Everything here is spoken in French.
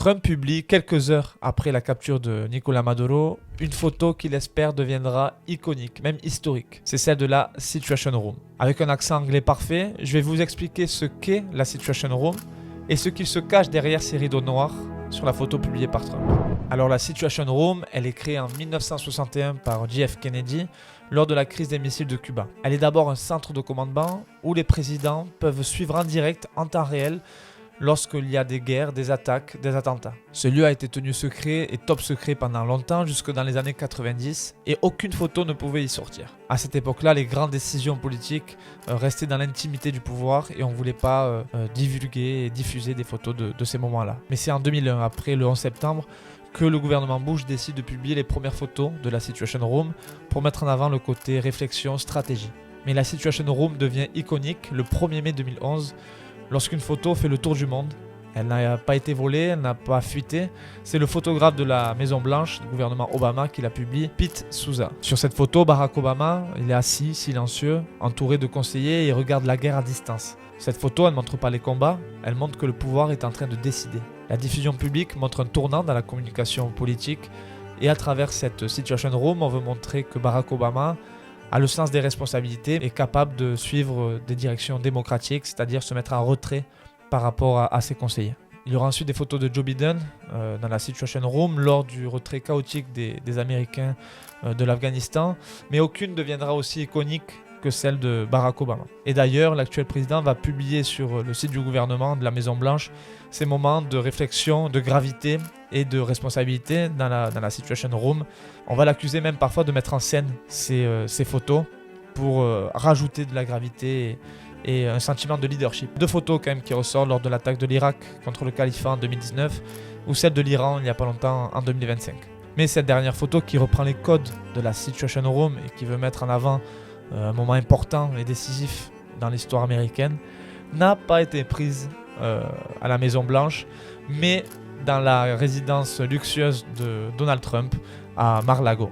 Trump publie quelques heures après la capture de Nicolás Maduro une photo qu'il espère deviendra iconique, même historique. C'est celle de la Situation Room. Avec un accent anglais parfait, je vais vous expliquer ce qu'est la Situation Room et ce qu'il se cache derrière ces rideaux noirs sur la photo publiée par Trump. Alors la Situation Room, elle est créée en 1961 par JF Kennedy lors de la crise des missiles de Cuba. Elle est d'abord un centre de commandement où les présidents peuvent suivre en direct, en temps réel, lorsqu'il y a des guerres, des attaques, des attentats. Ce lieu a été tenu secret et top secret pendant longtemps, jusque dans les années 90, et aucune photo ne pouvait y sortir. À cette époque-là, les grandes décisions politiques restaient dans l'intimité du pouvoir et on ne voulait pas divulguer et diffuser des photos de ces moments-là. Mais c'est en 2001, après le 11 septembre, que le gouvernement Bush décide de publier les premières photos de la Situation Room pour mettre en avant le côté réflexion, stratégie. Mais la Situation Room devient iconique le 1er mai 2011, lorsqu'une photo fait le tour du monde. Elle n'a pas été volée, elle n'a pas fuité. C'est le photographe de la Maison Blanche, du gouvernement Obama, qui l'a publié, Pete Souza. Sur cette photo, Barack Obama, il est assis, silencieux, entouré de conseillers et il regarde la guerre à distance. Cette photo, elle ne montre pas les combats, elle montre que le pouvoir est en train de décider. La diffusion publique montre un tournant dans la communication politique et à travers cette Situation Room, on veut montrer que Barack Obama a le sens des responsabilités et est capable de suivre des directions démocratiques, c'est-à-dire se mettre en retrait par rapport à ses conseillers. Il y aura ensuite des photos de Joe Biden dans la Situation Room lors du retrait chaotique des Américains de l'Afghanistan, mais aucune ne deviendra aussi iconique que celle de Barack Obama. Et d'ailleurs, l'actuel président va publier sur le site du gouvernement de la Maison Blanche ces moments de réflexion, de gravité et de responsabilité dans la Situation Room. On va l'accuser même parfois de mettre en scène ces photos pour rajouter de la gravité et un sentiment de leadership. Deux photos quand même qui ressortent lors de l'attaque de l'Irak contre le califat en 2019 ou celle de l'Iran il n'y a pas longtemps en 2025. Mais cette dernière photo qui reprend les codes de la Situation Room et qui veut mettre en avant un moment important et décisif dans l'histoire américaine, n'a pas été prise à la Maison Blanche, mais dans la résidence luxueuse de Donald Trump à Mar-a-Lago.